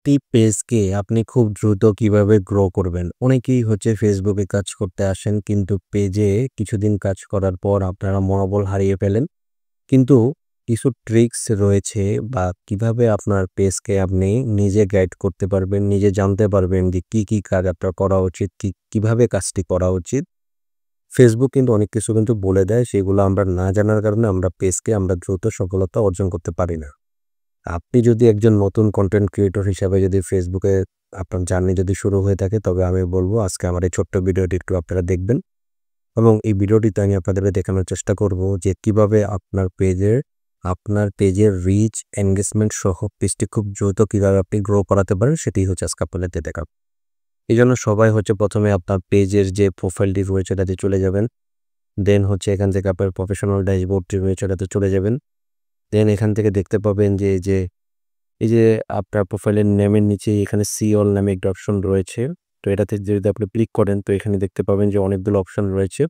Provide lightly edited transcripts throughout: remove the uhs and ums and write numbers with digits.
একটি পেজকে আপনি খুব দ্রুত কিভাবে গ্রো করবেন? অনেকেই হচ্ছে ফেসবুকে কাজ করতে আসেন কিন্তু পেজে কিছুদিন কাজ করার পর আপনারা মনোবল হারিয়ে ফেলেন। কিন্তু কিছু ট্রিক্স রয়েছে বা কিভাবে আপনার পেজকে আপনি নিজে গাইড করতে পারবেন, নিজে জানতে পারবেন যে কি কাজ আপনার করা উচিত, কিভাবে কাজটি করা উচিত। ফেসবুক কিন্তু অনেক কিছু কিন্তু বলে দেয়, সেগুলো আমরা না জানার কারণে আমরা দ্রুত সফলতা অর্জন করতে পারি না। আপনি যদি একজন নতুন কনটেন্ট ক্রিয়েটর হিসাবে যদি ফেসবুকে আপনার জার্নি যদি শুরু হয়ে থাকে, তবে আমি বলব আজকে আমার এই ছোট্ট ভিডিওটি একটু আপনারা দেখবেন এবং এই ভিডিওটিতে আমি আপনাদেরকে দেখানোর চেষ্টা করব যে কিভাবে আপনার পেজের রিচ, এনগেজমেন্ট সহ পেজটি খুব দ্রুত কিভাবে আপনি গ্রো করাতে পারেন, সেটি হচ্ছে আজকে আপনাদেরকে দেখাবো। এইজন্য সবাই হচ্ছে প্রথমে আপনার পেজের যে প্রোফাইলটি রয়েছে এটাতে চলে যাবেন। দেন হচ্ছে এখান থেকে আপনার প্রফেশনাল ড্যাশবোর্ডটি রয়েছে এটাতে চলে যাবেন। দেন এখান থেকে দেখতে পাবেন যে এই যে আপনার প্রোফাইলের নেমের নিচে এখানে সি অল নামে একটা অপশন রয়েছে। তো এটাতে যদি আপনি ক্লিক করেন তো এখানে দেখতে পাবেন যে অনেকগুলো অপশন রয়েছে।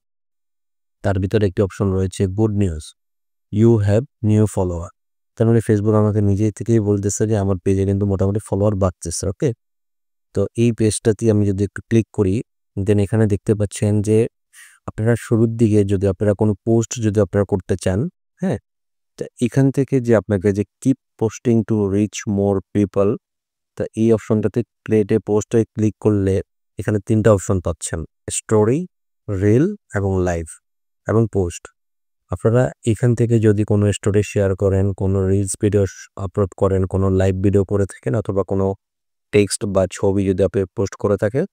তার ভিতরে একটি অপশন রয়েছে good news, you have new follower. তার মানে ফেসবুক আমাকে নিজে থেকেই বলতেছে যে আমার পেজে কিন্তু মোটামুটি ফলোয়ার বাড়তেছে। ওকে? তো এই পেজটাতে আমি যদি একটু ক্লিক করি, দেন এখানে দেখতে পাচ্ছেন যে আপনারা শুরুর দিকে যদি আপনারা কোনো পোস্ট যদি আপনারা করতে চান, হ্যাঁ? তো এখান থেকে যে আপনাকে যে keep posting two reach more people, তা এই অপশনটাতে ক্রিয়েট এ পোস্টে ক্লিক করলে এখানে ৩ টা অপশন পাচ্ছেন। স্টোরি, রিল এবং লাইভ এবং পোস্ট। আপনারা এখান থেকে যদি কোনো স্টোরি শেয়ার করেন, কোনো রিলস ভিডিও আপলোড করেন, কোনো লাইভ ভিডিও করে থাকেন অথবা কোনো টেক্সট বা ছবি যদি আপনি পোস্ট করে থাকেন,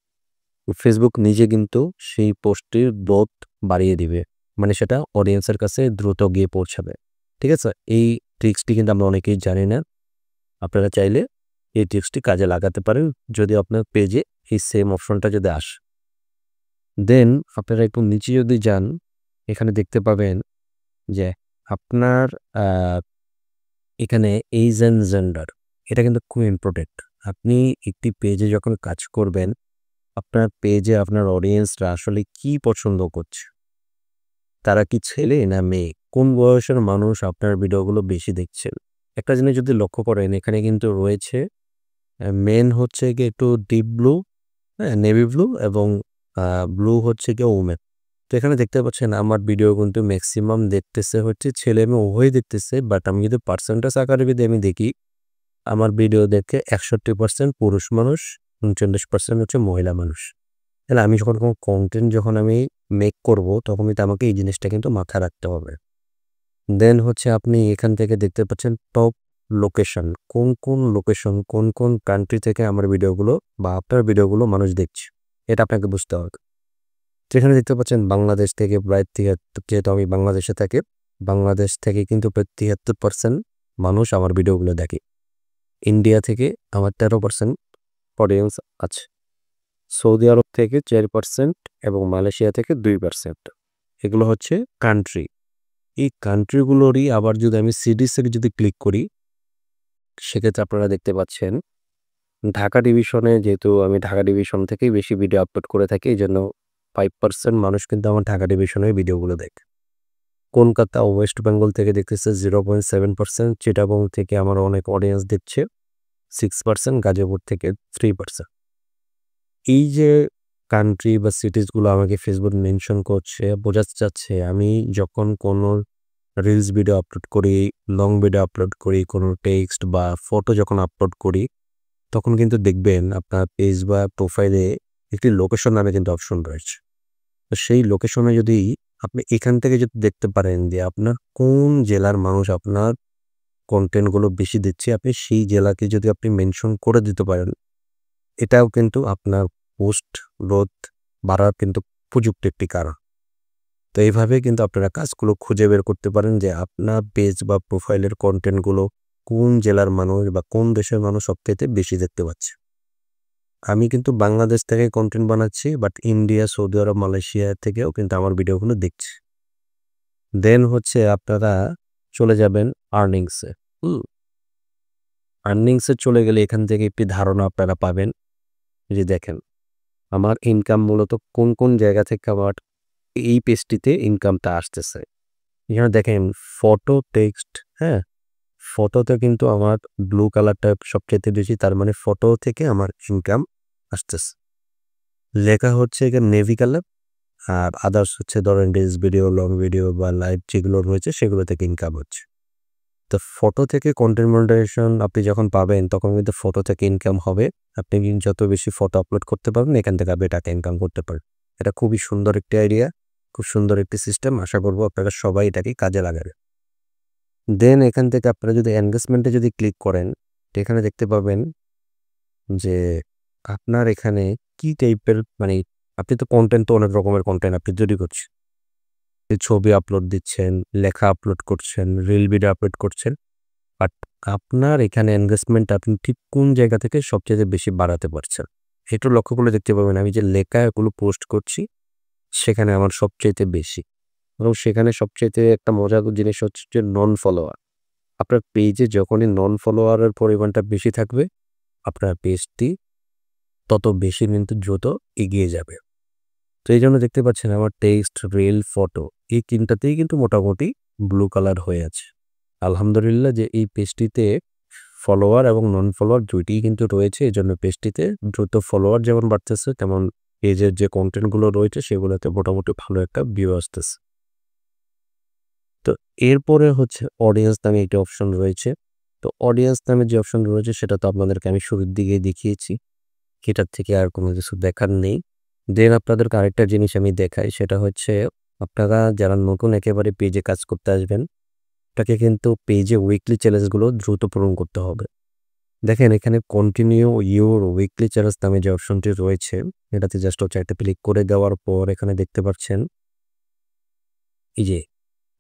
ফেসবুক নিজে কিন্তু সেই পোস্টটির গ্রোথ বাড়িয়ে দিবে। মানে সেটা অডিয়েন্সের কাছে দ্রুত গিয়ে পৌঁছাবে। ঠিক আছে? এই ট্রিক্সটি কিন্তু আমরা অনেকেই জানি না। আপনারা চাইলে এই ট্রিক্সটি কাজে লাগাতে পারেন যদি আপনার পেজে এই সেম অপশনটা যদি আসে। দেন আপনারা একটু নিচে যদি যান, এখানে দেখতে পাবেন যে আপনার আ এখানে এইজ অ্যান্ড জেন্ডার এটা কিন্তু খুব ইম্পোর্টেন্ট। আপনি একটি পেজে যখন কাজ করবেন, আপনার পেজে আপনার অডিয়েন্সরা আসলে কি পছন্দ করছে? তারা কি ছেলে না মেয়ে? কোন বয়সের মানুষ আপনার ভিডিওগুলো বেশি দেখছেন? একটা জিনিস যদি লক্ষ্য করেন এখানে কিন্তু রয়েছে মেন হচ্ছে গিয়ে একটু ডিপ ব্লু, হ্যাঁ? নেভি ব্লু এবং ব্লু হচ্ছে গিয়ে ওমেন। তো এখানে দেখতে পাচ্ছেন আমার ভিডিও কিন্তু মেক্সিমাম দেখতেছে হচ্ছে ছেলে-মেয়ে উভয়ই দেখতেছে। বাট আমি যদি পার্সেন্টেজ আকারে যদি আমি দেখি, আমার ভিডিও দেখে ৬১% পুরুষ মানুষ, ৩৯% হচ্ছে মহিলা মানুষ। তাহলে আমি যখন কোনো কনটেন্ট যখন আমি মেক করব, তখন কিন্তু আমাকে এই জিনিসটা কিন্তু মাথায় রাখতে হবে। দেন হচ্ছে আপনি এখান থেকে দেখতে পাচ্ছেন টপ লোকেশন। কোন লোকেশন, কোন কান্ট্রি থেকে আমার ভিডিওগুলো বা আপনার ভিডিওগুলো মানুষ দেখছে। এটা আপনাকে বুঝতে হবে। যেখানে দেখতে পাচ্ছেন বাংলাদেশ থেকে প্রায় ৭৩, যেহেতু আমি বাংলাদেশে থাকি, বাংলাদেশ থেকে কিন্তু প্রায় ৭৩% মানুষ আমার ভিডিওগুলো দেখে। ইন্ডিয়া থেকে আমার ১৩% অডিয়েন্স আছে। সৌদি আরব থেকে ৪% এবং মালয়েশিয়া থেকে ২%। এগুলো হচ্ছে কান্ট্রি। এই কান্ট্রিগুলোরই আবার যদি আমি সিটিসে যদি ক্লিক করি, সেক্ষেত্রে আপনারা দেখতে পাচ্ছেন ঢাকা ডিভিশনে, যেহেতু আমি ঢাকা ডিভিশন থেকেই বেশি ভিডিও আপলোড করে থাকি, এইজন্য ৫% মানুষ কিন্তু আমার ঢাকা ডিভিশনের ভিডিওগুলো দেখে। কলকাতা, ওয়েস্ট বেঙ্গল থেকে দেখতেছে 0.7%, চিটাগং থেকে আমার অনেক অডিয়েন্স দেখছে 6%, গাজীপুর থেকে 3%। এই যে কান্ট্রি বা সিটিসগুলো আমাকে ফেসবুক মেনশন করছে, বোঝাতে চাচ্ছে আমি যখন কোনো রিলস ভিডিও আপলোড করি, লং ভিডিও আপলোড করি, কোনো টেক্সট বা ফটো যখন আপলোড করি, তখন কিন্তু দেখবেন আপনার পেজ বা প্রোফাইলে একটি লোকেশন নামে কিন্তু অপশন রয়েছে। তো সেই লোকেশনে যদি আপনি এখান থেকে যদি দেখতে পারেন যে আপনার কোন জেলার মানুষ আপনার কনটেন্টগুলো বেশি দিচ্ছে, আপনি সেই জেলাকে যদি আপনি মেনশন করে দিতে পারেন, এটাও কিন্তু আপনার পোস্ট গ্রোথ বাড়ার কিন্তু উপযুক্ত একটি কারণ। তো এইভাবে কিন্তু আপনারা কাজগুলো খুঁজে বের করতে পারেন যে আপনার পেজ বা প্রোফাইলের কনটেন্টগুলো কোন জেলার মানুষ বা কোন দেশের মানুষ সবচাইতে বেশি দেখতে পাচ্ছে। আমি কিন্তু বাংলাদেশ থেকে কনটেন্ট বানাচ্ছি, but India, Saudi Arab, Malaysia থেকেও কিন্তু আমার ভিডিওগুলো দেখছে। দেন হচ্ছে আপনারা চলে যাবেন আর্নিংসে। হুম? আর্নিংসে চলে গেলে এখান থেকে একটি ধারণা আপনারা পাবেন যে দেখেন আমার ইনকাম মূলত কোন জায়গা থেকে আমার এই পেজটিতে ইনকামটা আসতেছে। এখানে দেখেন ফটো, টেক্সট, হ্যাঁ? ফটোতে কিন্তু আমার ব্লু কালারটা সবচাইতে বেশি, তার মানে ফটো থেকে আমার ইনকাম আসতেছে। লেখা হচ্ছে এখানে নেভি কালার, আর আদার্স হচ্ছে ধরেন রিলস ভিডিও, লং ভিডিও বা লাইভ যেগুলো রয়েছে সেগুলো থেকে ইনকাম হচ্ছে। তো ফটো থেকে কন্টেন্ট মনিটাইজেশন আপনি যখন পাবেন তখন কিন্তু ফটো থেকে ইনকাম হবে। আপনি কিন্তু যত বেশি ফটো আপলোড করতে পারবেন এখান থেকে আপনি টাকা ইনকাম করতে পারবেন। এটা খুবই সুন্দর একটি আইডিয়া, খুব সুন্দর একটি সিস্টেম। আশা করব আপনারা সবাই এটাকে কাজে লাগাবেন। দেন এখান থেকে আপনারা যদি এনগেজমেন্টে যদি ক্লিক করেন, তো এখানে দেখতে পাবেন যে আপনার এখানে কি টাইপের মানে আপনি তো কন্টেন্ট তো অনেক রকমের কন্টেন্ট আপনি তৈরি করছেন। ছবি আপলোড দিচ্ছেন, লেখা আপলোড করছেন, রিল ভিডিও আপলোড করছেন। বাট আপনার এখানে এনগেজমেন্ট আপনি ঠিক কোন জায়গা থেকে সবচেয়ে বেশি বাড়াতে পারছেন একটু লক্ষ্য করলে দেখতে পাবেন আমি যে লেখা এগুলো পোস্ট করছি সেখানে আমার সবচাইতে বেশি, এবং সেখানে সবচাইতে একটা মজার জিনিস হচ্ছে যে নন ফলোয়ার। আপনার পেজে যখনই নন ফলোয়ারের পরিমাণটা বেশি থাকবে আপনার পেজটি তত বেশি কিন্তু দ্রুত এগিয়ে যাবে। তো এই জন্য দেখতে পাচ্ছেন আমার টেক্সট, রিল, ফটো এই তিনটাতেই কিন্তু মোটামুটি ব্লু কালার হয়ে আছে। আলহামদুলিল্লাহ যে এই পেজটিতে ফলোয়ার এবং নন ফলোয়ার দুইটিই কিন্তু রয়েছে। এজন্য পেজটিতে দ্রুত ফলোয়ার যেমন বাড়তেছে তেমন পেজের যে কন্টেন্টগুলো রয়েছে সেগুলোতে মোটামুটি ভালো একটা ভিউ আসতেছে। তো এরপরে হচ্ছে অডিয়েন্স নামে একটি অপশন রয়েছে। তো অডিয়েন্স নামে যে অপশন রয়েছে সেটা তো আপনাদেরকে আমি শুরুর দিকেই দেখিয়েছি। এটার থেকে আর কোনো কিছু দেখার নেই। দেন আপনাদেরকে আরেকটা জিনিস আমি দেখাই, সেটা হচ্ছে আপনারা যারা নতুন একেবারে পেজে কাজ করতে আসবেন তাকে কিন্তু পেজে উইকলি চ্যালেঞ্জগুলো দ্রুত পূরণ করতে হবে। দেখেন এখানে কন্টিনিউ ইউর উইকলি চ্যালেঞ্জ নামে যে অপশনটি রয়েছে এটাতে জাস্ট হচ্ছে একটা ক্লিক করে দেওয়ার পর এখানে দেখতে পাচ্ছেন এই যে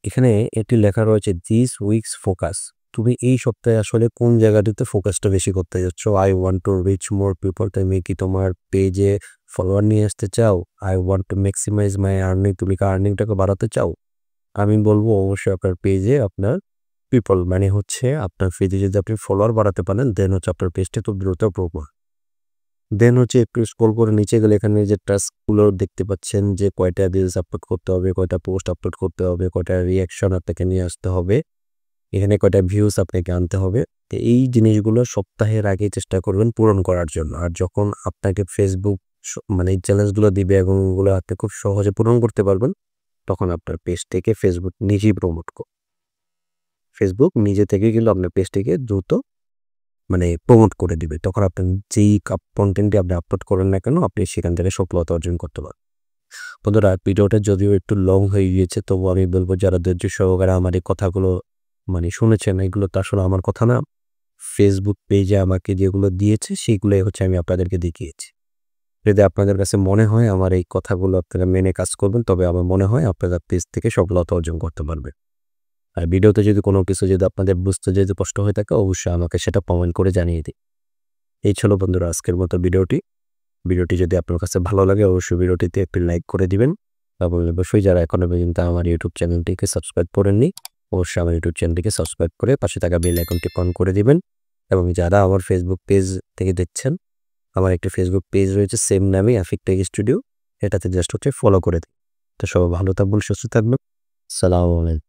এখানে এটি লেখা রয়েছে দিস উইকস ফোকাস। তুমি এই সপ্তাহে আসলে কোন জায়গাটিতে ফোকাসটা বেশি করতে যাচ্ছ? I want to reach more people. তুমি কি তোমার পেজে ফলোয়ার নিয়ে আসতে চাও? I want to maximize my earning. তুমি কি আর্নিংটাকে বাড়াতে চাও? আমি বলবো অবশ্যই আপনার পেজে আপনার পিপল মানে হচ্ছে আপনার পেজে যদি আপনি ফলোয়ার বাড়াতে পারেন দেন হচ্ছে আপনার পেজটা খুব দ্রুত গ্রো করবে। দেন হচ্ছে একটু স্ক্রল করে নিচে গেলে এখানে যে টাস্কগুলো দেখতে পাচ্ছেন যে কয়টা রিলস আপলোড করতে হবে, কয়টা পোস্ট আপলোড করতে হবে, কয়টা রিঅ্যাকশন আপনাকে নিয়ে আসতে হবে, এখানে কয়টা ভিউজ আপনাকে আনতে হবে। তো এই জিনিসগুলো সপ্তাহের আগে চেষ্টা করবেন পূরণ করার জন্য। আর যখন আপনাকে ফেসবুক মানে এই চ্যালেঞ্জগুলো দিবে এবং ওগুলো আপনি খুব সহজে পূরণ করতে পারবেন তখন আপনার পেজ থেকে ফেসবুক নিজেই প্রমোট করবে। ফেসবুক নিজে থেকে কিন্তু আপনার পেজটিকে দ্রুত মানে প্রমোট করে দিবে। তখন আপনি যেই কন্টেন্টটি আপনি আপলোড করেন না কেন আপনি সেখান থেকে সফলতা অর্জন করতে পারবেন। বন্ধুরা ভিডিওটা যদিও একটু লং হয়ে গিয়েছে তবুও আমি বলবো যারা ধৈর্য সহকারে আমার এই কথাগুলো মানে শুনেছেন এগুলো তো আসলে আমার কথা না, ফেসবুক পেজে আমাকে যেগুলো দিয়েছে সেগুলোই হচ্ছে আমি আপনাদেরকে দেখিয়েছি। যদি আপনাদের কাছে মনে হয় আমার এই কথাগুলো আপনারা মেনে কাজ করবেন তবে আমার মনে হয় আপনারা পেজ থেকে সফলতা অর্জন করতে পারবেন। আর ভিডিওতে যদি কোনো কিছু যদি আপনাদের বুঝতে যদি কষ্ট হয়ে থাকে অবশ্যই আমাকে সেটা কমেন্ট করে জানিয়ে দিন। এই ছিল বন্ধুরা আজকের মতো ভিডিওটি। ভিডিওটি যদি আপনার কাছে ভালো লাগে অবশ্যই ভিডিওটিতে একটি লাইক করে দিবেন এবং অবশ্যই যারা এখনো পর্যন্ত আমার ইউটিউব চ্যানেলটিকে সাবস্ক্রাইব করেননি অবশ্যই আমার ইউটিউব চ্যানেলটিকে সাবস্ক্রাইব করে পাশে থাকা বেল আইকনটি অন করে দিবেন। এবং যারা আমার ফেসবুক পেজ থেকে দেখছেন আমার একটি ফেসবুক পেজ রয়েছে সেম নামে আফিক টেক স্টুডিও, এটাতে জাস্ট হচ্ছে ফলো করে দিন। তো সবাই ভালো থাকবেন, সুস্থ থাকবেন। সালাম আলাইকুম।